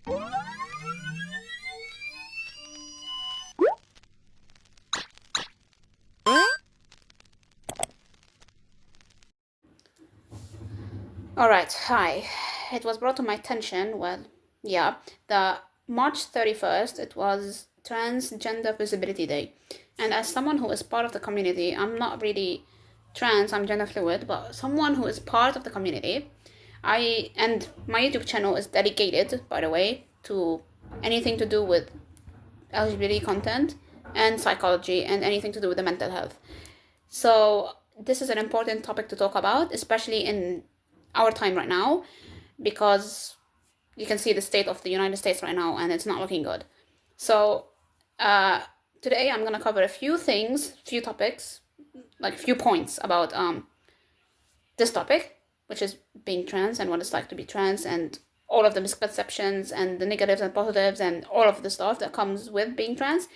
Alright, hi. It was brought to my attention, the March 31st, it was Transgender Visibility Day. And as someone who is part of the community, I'm not really trans, I'm gender fluid, but someone who is part of the community, and my YouTube channel is dedicated, by the way, to anything to do with LGBT content and psychology and anything to do with the mental health. So this is an important topic to talk about, especially in our time right now, because you can see the state of the United States right now and it's not looking good. So today I'm going to cover a few topics, like a few points about this topic, which is being trans and what it's like to be trans and all of the misconceptions and the negatives and positives and all of the stuff that comes with being trans.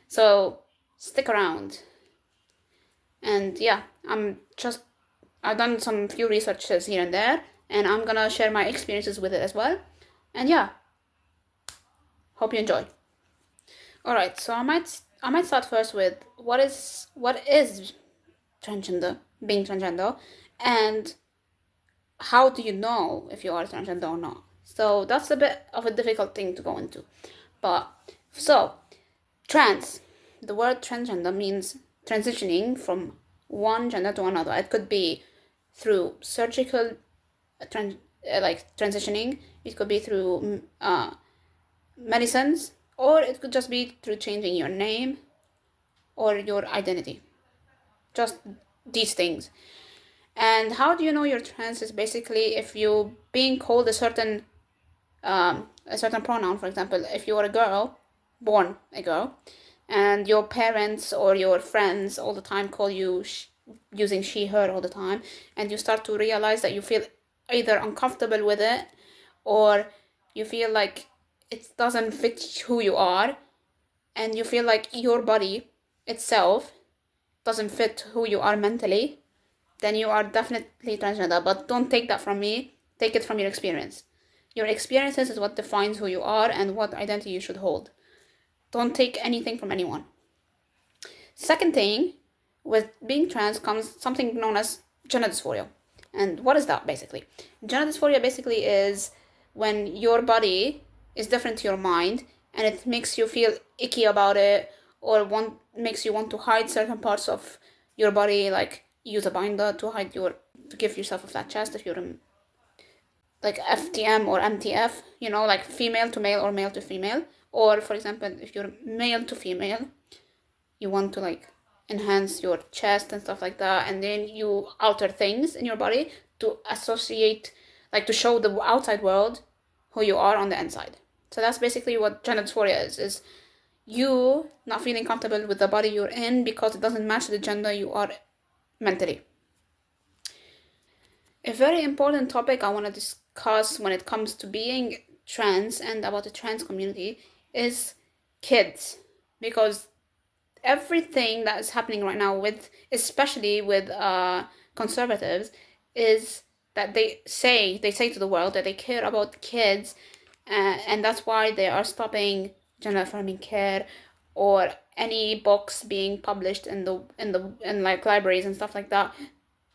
So stick around. And yeah, I've done some few researches here and there, and I'm gonna share my experiences with it as well. And yeah, hope you enjoy. All right, so I might start first with what is transgender, being transgender, and how do you know if you are transgender or not? So that's a bit of a difficult thing to go into. But so trans, the word transgender means transitioning from one gender to another. It could be through surgical transitioning. It could be through medicines, or it could just be through changing your name or your identity. Just these things. And how do you know you're trans is basically if you being called a certain pronoun. For example, if you are a girl, born a girl, and your parents or your friends all the time call you using she, her all the time, and you start to realize that you feel either uncomfortable with it or you feel like it doesn't fit who you are, and you feel like your body itself doesn't fit who you are mentally, then you are definitely transgender. But don't take that from me, take it from your experience. Your experiences is what defines who you are and what identity you should hold. Don't take anything from anyone. Second thing, with being trans comes something known as gender dysphoria. And what is that basically? Gender dysphoria basically is when your body is different to your mind and it makes you feel icky about it, or makes you want to hide certain parts of your body, like use a binder to give yourself a flat chest if you're like FTM or MTF, like female to male or male to female. Or for example, if you're male to female, you want to like enhance your chest and stuff like that, and then you alter things in your body to associate, like to show the outside world who you are on the inside. So that's basically what gender dysphoria is you not feeling comfortable with the body you're in because it doesn't match the gender you are mentally. A very important topic I want to discuss when it comes to being trans and about the trans community is kids, because everything that is happening right now especially with conservatives, is that they say to the world that they care about kids, and that's why they are stopping gender affirming care or any books being published in like libraries and stuff like that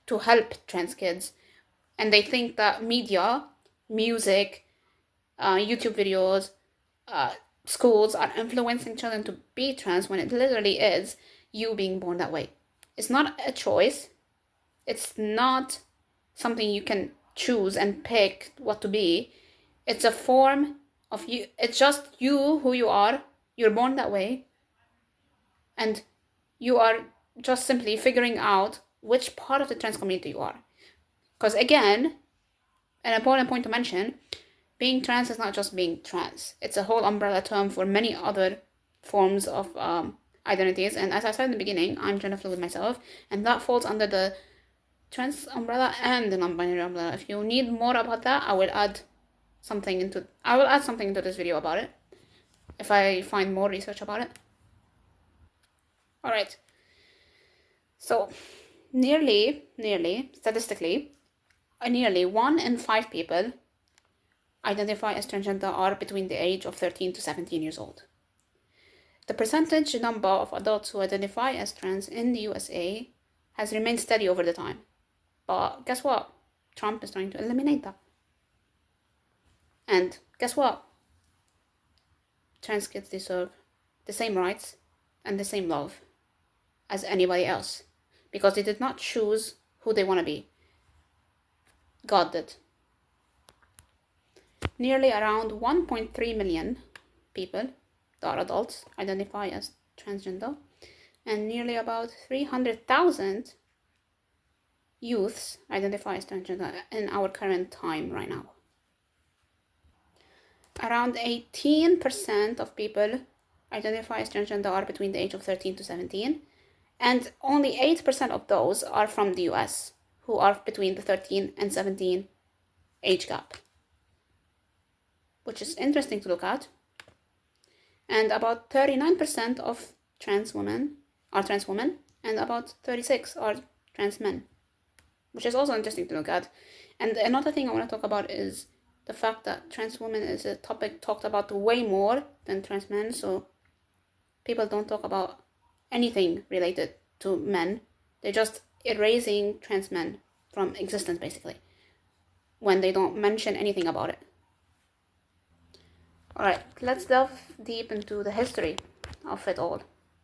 to help trans kids. And they think that media, music, YouTube videos, schools are influencing children to be trans, when it literally is you being born that way. It's not a choice. It's not something you can choose and pick what to be. It's a form of you. It's just you, who you are. You're born that way. And you are just simply figuring out which part of the trans community you are. Because again, an important point to mention, being trans is not just being trans. It's a whole umbrella term for many other forms of identities. And as I said in the beginning, I'm gender fluid myself, and that falls under the trans umbrella and the non-binary umbrella. If you need more about that, I will add something into this video about it if I find more research about it. All right. So, nearly statistically, nearly 1 in 5 people identify as transgender are between the age of 13 to 17 years old. The percentage number of adults who identify as trans in the USA has remained steady over the time. But guess what? Trump is trying to eliminate that. And guess what? Trans kids deserve the same rights and the same love as anybody else, because they did not choose who they want to be. God did. Nearly around 1.3 million people that are adults identify as transgender, and nearly about 300,000 youths identify as transgender in our current time right now. Around 18% of people identify as transgender are between the age of 13 to 17, and only 8% of those are from the US, who are between the 13 and 17 age gap, which is interesting to look at. And about 39% of trans women are trans women, and about 36 are trans men, which is also interesting to look at. And another thing I want to talk about is the fact that trans women is a topic talked about way more than trans men, so people don't talk about anything related to men. They're just erasing trans men from existence, basically, when they don't mention anything about it. Alright, let's delve deep into the history of it all.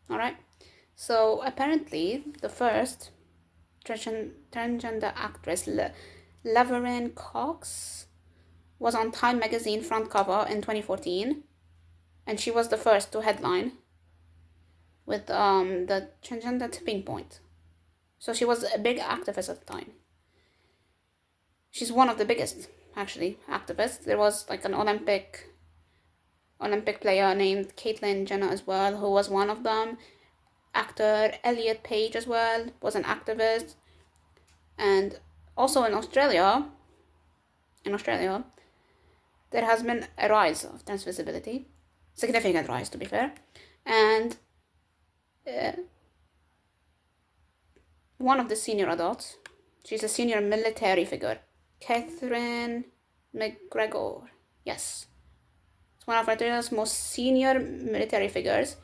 Alright, so apparently the first transgender actress, Laverne Cox, was on Time magazine front cover in 2014, and she was the first to headline with the transgender tipping point. So she was a big activist at the time. She's one of the biggest, actually, activists. There was like an Olympic player named Caitlyn Jenner as well, who was one of them. Actor Elliot Page as well was an activist. And also in Australia, there has been a rise of trans visibility, significant rise to be fair, and one of the senior adults, she's a senior military figure, Catherine McGregor, yes, it's one of Australia's most senior military figures,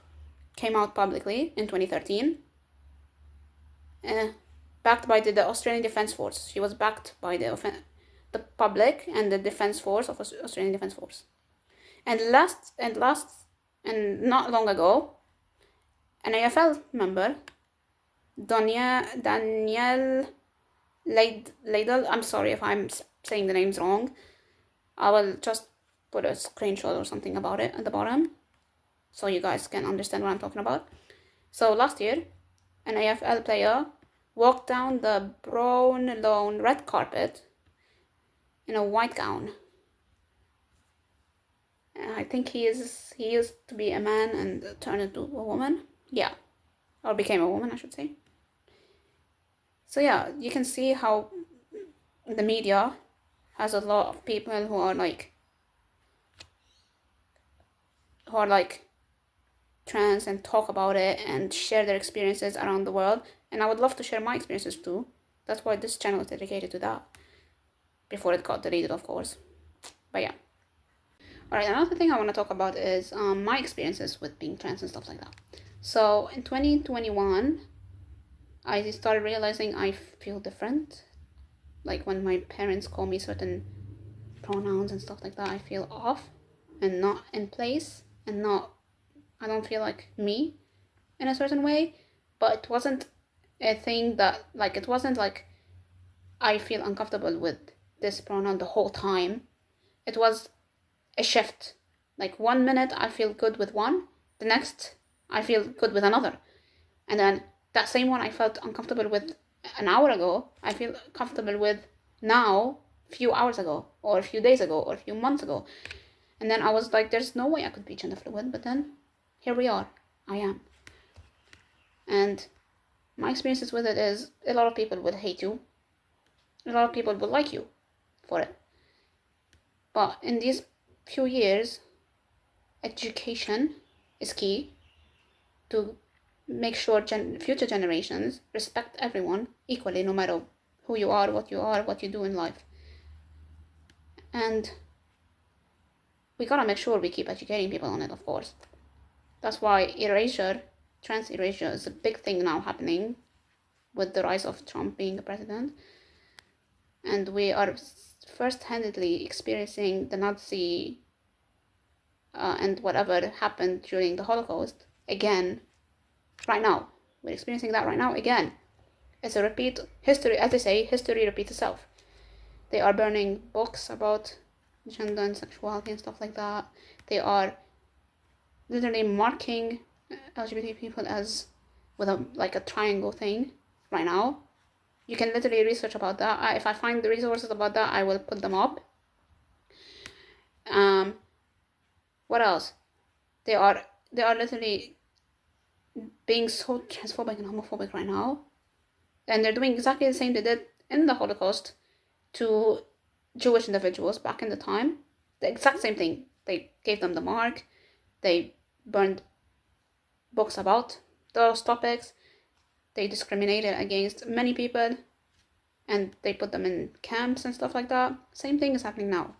came out publicly in 2013, backed by the Australian Defence Force. She was backed by the public and the Defence Force of Australian Defence Force. And not long ago, an AFL member, Danielle Ladle, I'm sorry if I'm saying the names wrong. I will just put a screenshot or something about it at the bottom so you guys can understand what I'm talking about. So last year, an AFL player walked down the brown lawn red carpet in a white gown. I think he used to be a man and turned into a woman. Yeah, or became a woman, I should say. So yeah, you can see how the media has a lot of people who are like trans and talk about it and share their experiences around the world. And I would love to share my experiences too. That's why this channel is dedicated to that. Before it got deleted, of course. But yeah. Alright, another thing I want to talk about is my experiences with being trans and stuff like that. So in 2021, I started realizing I feel different. Like when my parents call me certain pronouns and stuff like that, I feel off and not in place and I don't feel like me in a certain way. But it wasn't a thing that, like, it wasn't like I feel uncomfortable with this pronoun the whole time. It was a shift. Like 1 minute I feel good with one, the next I feel good with another. And then that same one I felt uncomfortable with an hour ago, I feel comfortable with now, a few hours ago, or a few days ago, or a few months ago. And then I was like, there's no way I could be gender fluid, but then here we are, I am. And my experiences with it is a lot of people would hate you, a lot of people would like you for it. But in these few years, education is key to make sure future generations respect everyone equally, no matter who you are, what you do in life. And we gotta make sure we keep educating people on it, of course. That's why trans erasure is a big thing now happening with the rise of Trump being the president. And we are first-handedly experiencing the Nazi and whatever happened during the Holocaust again right now. We're experiencing that right now again. It's a repeat history, as they say, history repeats itself. They are burning books about gender and sexuality and stuff like that. They are literally marking LGBT people as with a triangle thing right now. You can literally research about that. If I find the resources about that, I will put them up. What else? They are literally being so transphobic and homophobic right now, and they're doing exactly the same they did in the Holocaust to Jewish individuals back in the time. The exact same thing. They gave them the mark. They burned books about those topics. They discriminated against many people, and they put them in camps and stuff like that. Same thing is happening now.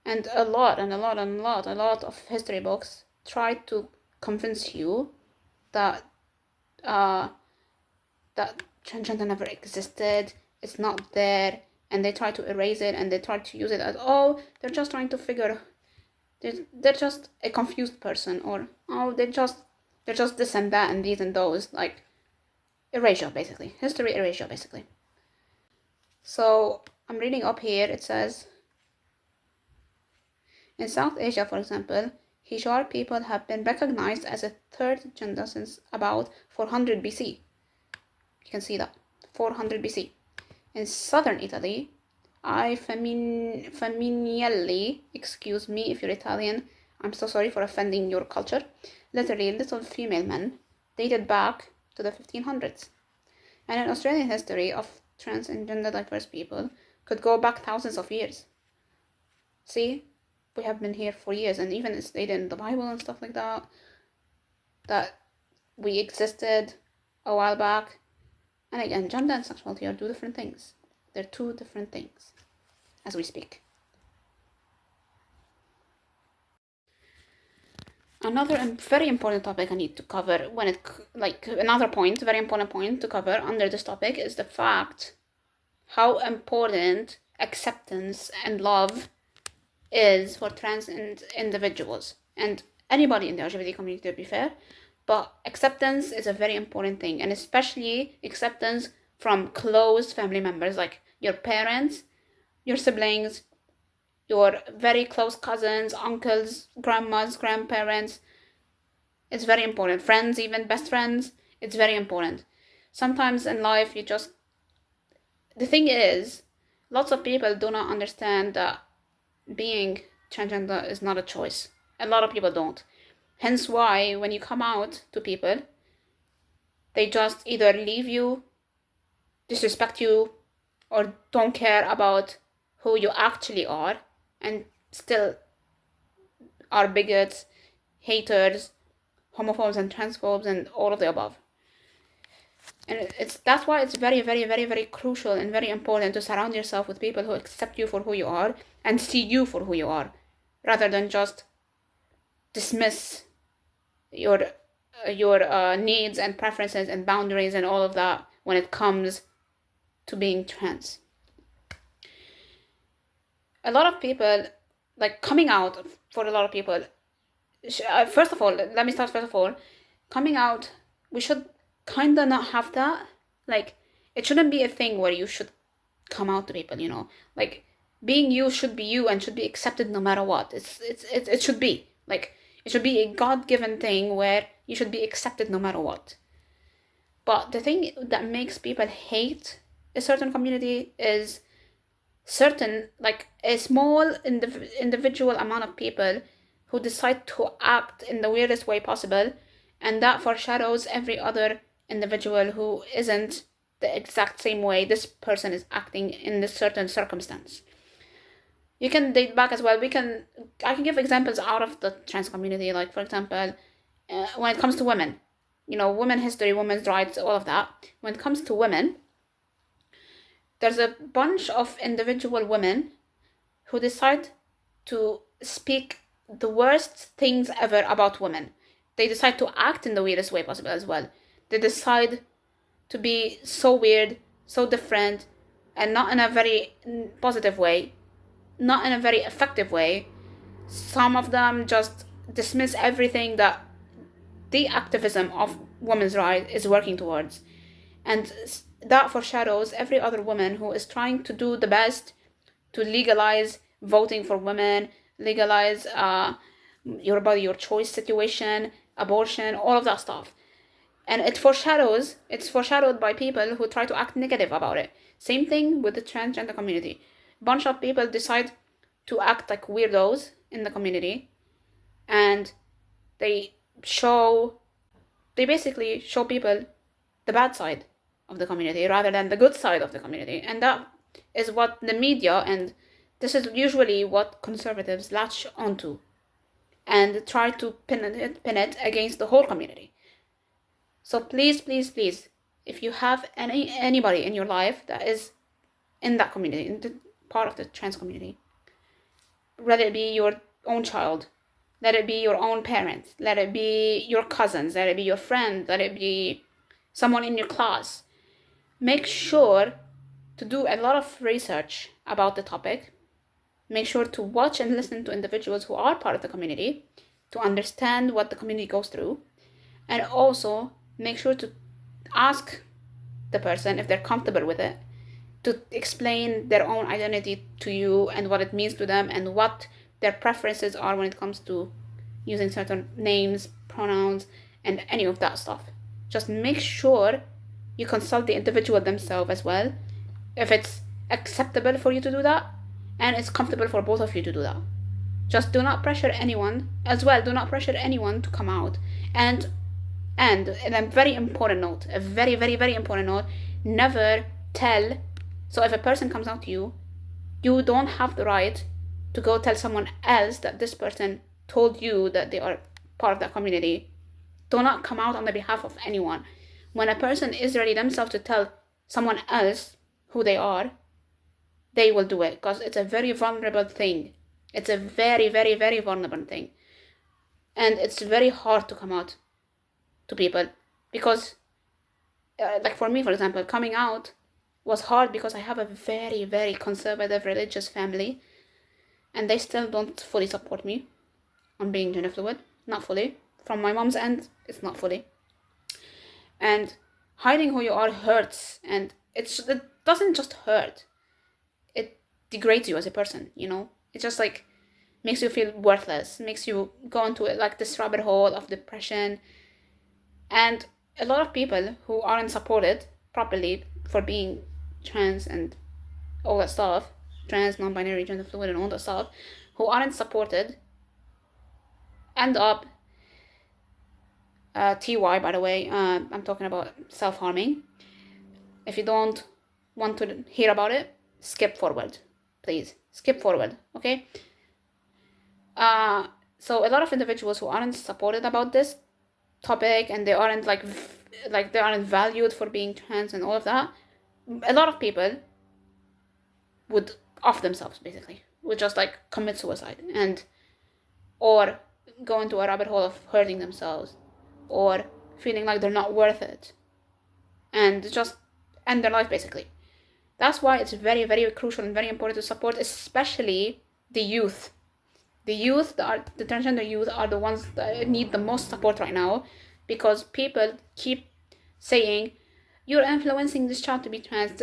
And a lot of history books try to convince you that that transgender never existed, it's not there, and they try to erase it, and they try to use it as, oh, they're just trying to figure, they're just a confused person, or, oh, they're just this and that and these and those, like erasure, basically. History erasure, basically. So I'm reading up here. It says, in South Asia, for example, Hijab people have been recognized as a third gender since about 400 BC. You can see that, 400 BC. In southern Italy, Femminelli, excuse me if you're Italian, I'm so sorry for offending your culture, literally little female men, dated back to the 1500s. And in Australian history of trans and gender diverse people could go back thousands of years. See, we have been here for years, and even it's stated in the Bible and stuff like that, that we existed a while back. And again, gender and sexuality are two different things. They're two different things as we speak. Another very important topic I need to cover very important point to cover under this topic is the fact how important acceptance and love is for trans individuals and anybody in the LGBT community, to be fair. But acceptance is a very important thing, and especially acceptance from close family members, like your parents, your siblings, your very close cousins, uncles, grandmas, grandparents. It's very important. Friends, even best friends, it's very important. Sometimes in life, the thing is, lots of people do not understand that being transgender is not a choice. A lot of people don't. Hence why when you come out to people, they just either leave you, disrespect you, or don't care about who you actually are, and still are bigots, haters, homophobes and transphobes and all of the above. And that's why it's very, very, very, very crucial and very important to surround yourself with people who accept you for who you are and see you for who you are, rather than just dismiss your needs and preferences and boundaries and all of that when it comes to being trans. A lot of people, like, coming out for a lot of people, first of all, let me start first of all, coming out, we should kind of not have that. Like, it shouldn't be a thing where you should come out to people, like, being you should be you and should be accepted no matter what. It should be like, it should be a God-given thing where you should be accepted no matter what. But the thing that makes people hate a certain community is a small individual amount of people who decide to act in the weirdest way possible, and that foreshadows every other individual who isn't the exact same way this person is acting in this certain circumstance. You can date back as well. I can give examples out of the trans community, like, for example, when it comes to women, women history, women's rights, all of that. When it comes to women, there's a bunch of individual women who decide to speak the worst things ever about women. They decide to act in the weirdest way possible as well. They decide to be so weird, so different, and not in a very positive way, not in a very effective way. Some of them just dismiss everything that the activism of women's rights is working towards. And that foreshadows every other woman who is trying to do the best to legalize voting for women, legalize your body, your choice situation, abortion, all of that stuff. And it's foreshadowed by people who try to act negative about it. Same thing with the transgender community. A bunch of people decide to act like weirdos in the community, and they basically show people the bad side of the community rather than the good side of the community. And that is what the media, and this is usually what conservatives latch onto and try to pin it against the whole community. So please, please, please, if you have anybody in your life that is in that community, in the part of the trans community, let it be your own child, let it be your own parents, let it be your cousins, let it be your friend, let it be someone in your class, make sure to do a lot of research about the topic. Make sure to watch and listen to individuals who are part of the community to understand what the community goes through, and also make sure to ask the person if they're comfortable with it, to explain their own identity to you and what it means to them and what their preferences are when it comes to using certain names, pronouns, and any of that stuff. Just make sure you consult the individual themselves as well, if it's acceptable for you to do that and it's comfortable for both of you to do that. Just do not pressure anyone as well. Do not pressure anyone to come out. And a very important note, a very, very, very important note, never tell. So if a person comes out to you, you don't have the right to go tell someone else that this person told you that they are part of that community. Do not come out on the behalf of anyone. When a person is ready themselves to tell someone else who they are, they will do it, because it's a very vulnerable thing. It's a very, very, very vulnerable thing. And it's very hard to come out to people because, like for me, for example, coming out was hard because I have a very, very conservative religious family, and they still don't fully support me on being gender fluid. Not fully. From my mom's end, it's not fully. And hiding who you are hurts, and it doesn't just hurt. It degrades you as a person, you know? It just like makes you feel worthless, makes you go into it like this rabbit hole of depression. And a lot of people who aren't supported properly for being trans and all that stuff, trans, non-binary, gender fluid, and all that stuff, who aren't supported, end up, TY, by the way, I'm talking about self-harming. If you don't want to hear about it, skip forward, please. Skip forward, okay? So a lot of individuals who aren't supported about this topic, and they aren't like they aren't valued for being trans and all of that, a lot of people would off themselves, basically, would just like commit suicide, and or go into a rabbit hole of hurting themselves, or feeling like they're not worth it, and just end their life, basically. That's why it's very, very crucial and very important to support, especially the youth. The transgender youth are the ones that need the most support right now, because people keep saying, you're influencing this child to be trans.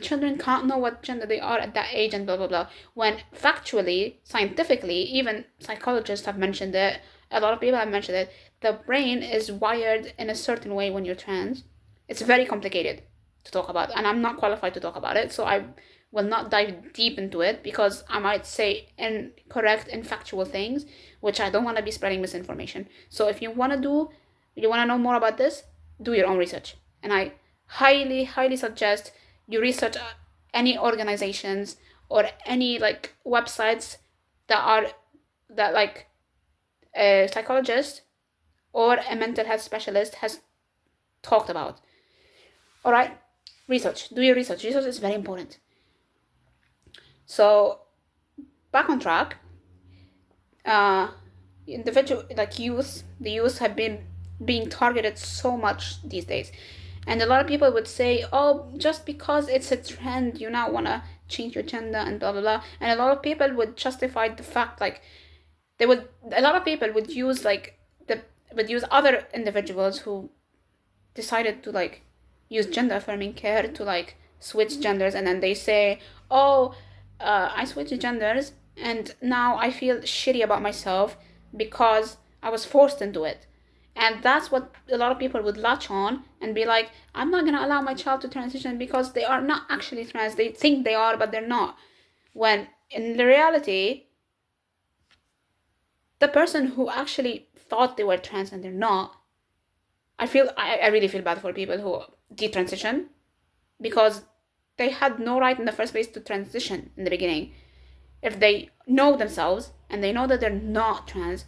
Children can't know what gender they are at that age and blah, blah, blah. When factually, scientifically, even psychologists have mentioned it, a lot of people have mentioned it, the brain is wired in a certain way when you're trans. It's very complicated to talk about, and I'm not qualified to talk about it, so I will not dive deep into it because I might say incorrect and factual things, which I don't want to be spreading misinformation. So if you want to know more about this, do your own research. And I highly, highly suggest you research any organizations or any like websites that like a psychologist or a mental health specialist has talked about. All right, research. Do your research. Research is very important. So, back on track. uh, individual like youth, the youth have been being targeted so much these days. And a lot of people would say, oh, just because it's a trend, you now want to change your gender and blah blah blah. And a lot of people would justify the fact, like, a lot of people would use would use other individuals who decided to like use gender affirming care to like switch genders, and then they say, oh, I switched genders and now I feel shitty about myself because I was forced into it. And that's what a lot of people would latch on and be like, I'm not going to allow my child to transition because they are not actually trans. They think they are, but they're not. When in the reality, the person who actually thought they were trans and they're not, I really feel bad for people who detransition, because they had no right in the first place to transition in the beginning. If they know themselves and they know that they're not trans,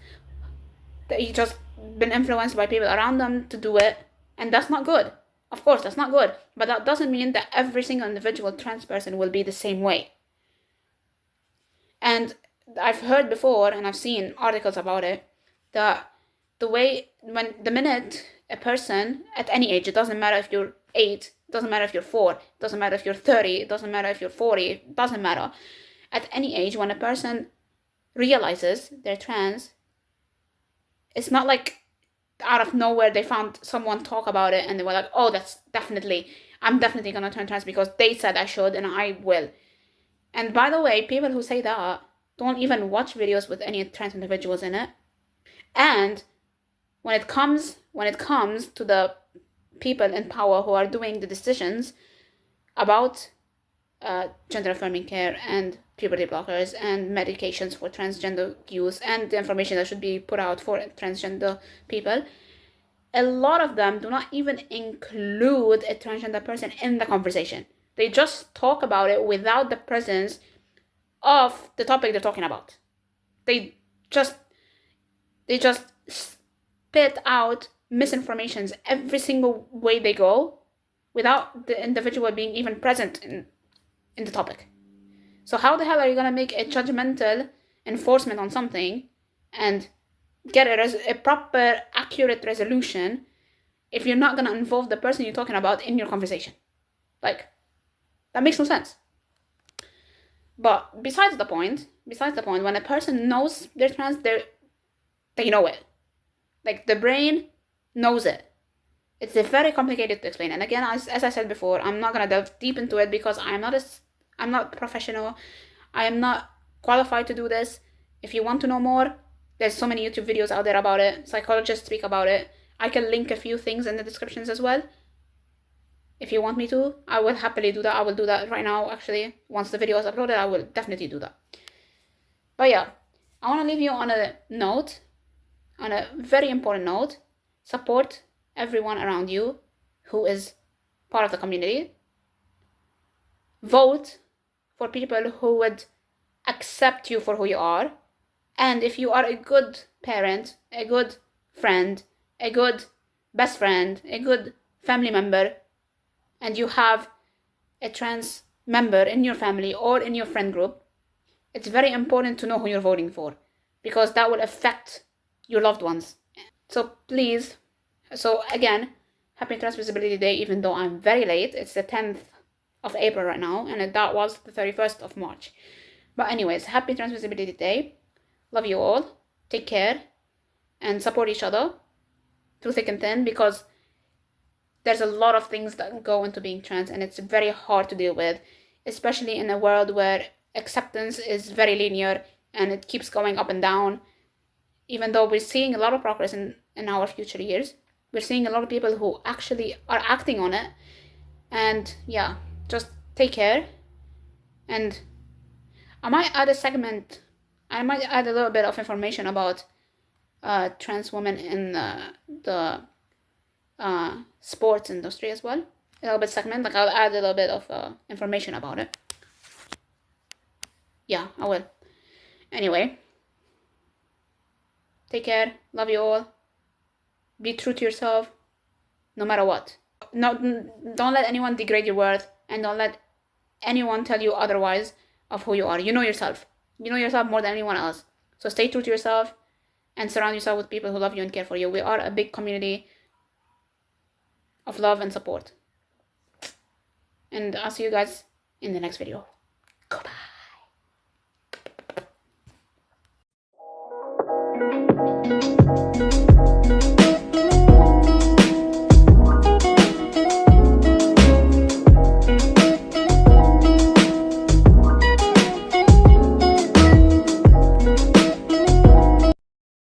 they just been influenced by people around them to do it, and that's not good. Of course, that's not good, but that doesn't mean that every single individual trans person will be the same way. And I've heard before, and I've seen articles about it, that the minute a person at any age, it doesn't matter if you're 8, it doesn't matter if you're 4, it doesn't matter if you're 30, it doesn't matter if you're 40, it doesn't matter. At any age, when a person realizes they're trans, it's not like out of nowhere they found someone talk about it and they were like, oh, I'm definitely gonna turn trans because they said I should and I will. And by the way, people who say that don't even watch videos with any trans individuals in it. And when it comes to the people in power who are doing the decisions about gender affirming care and puberty blockers and medications for transgender use and the information that should be put out for transgender people, a lot of them do not even include a transgender person in the conversation. They just talk about it without the presence of the topic they're talking about. They just spit out misinformations every single way they go without the individual being even present in the topic. So how the hell are you going to make a judgmental enforcement on something and get a proper, accurate resolution if you're not going to involve the person you're talking about in your conversation? Like, that makes no sense. But besides the point, when a person knows they're trans, they know it. Like, the brain knows it. It's very complicated to explain. And again, as I said before, I'm not going to delve deep into it because I'm not professional. I am not qualified to do this. If you want to know more, there's so many YouTube videos out there about it. Psychologists speak about it. I can link a few things in the descriptions as well. If you want me to, I will happily do that. I will do that right now, actually. Once the video is uploaded, I will definitely do that. But yeah, I want to leave you on a very important note. Support everyone around you who is part of the community. Vote for people who would accept you for who you are. And if you are a good parent, a good friend, a good best friend, a good family member, and you have a trans member in your family or in your friend group, it's very important to know who you're voting for, because that will affect your loved ones. So please, again, happy Trans Visibility Day, even though I'm very late. It's the 10th of April right now, and that was the 31st of March. But anyways, happy Trans Visibility Day. Love you all. Take care and support each other through thick and thin, because there's a lot of things that go into being trans, and it's very hard to deal with, especially in a world where acceptance is very linear and it keeps going up and down. Even though we're seeing a lot of progress in our future years, we're seeing a lot of people who actually are acting on it. And yeah, just take care. And I might add a little bit of information about trans women in the sports industry as well. A little bit segment, like I'll add a little bit of information about it. Yeah, I will. Anyway, take care. Love you all. Be true to yourself, no matter what. No, don't let anyone degrade your worth, and don't let anyone tell you otherwise of who you are. You know yourself. You know yourself more than anyone else. So stay true to yourself and surround yourself with people who love you and care for you. We are a big community of love and support. And I'll see you guys in the next video.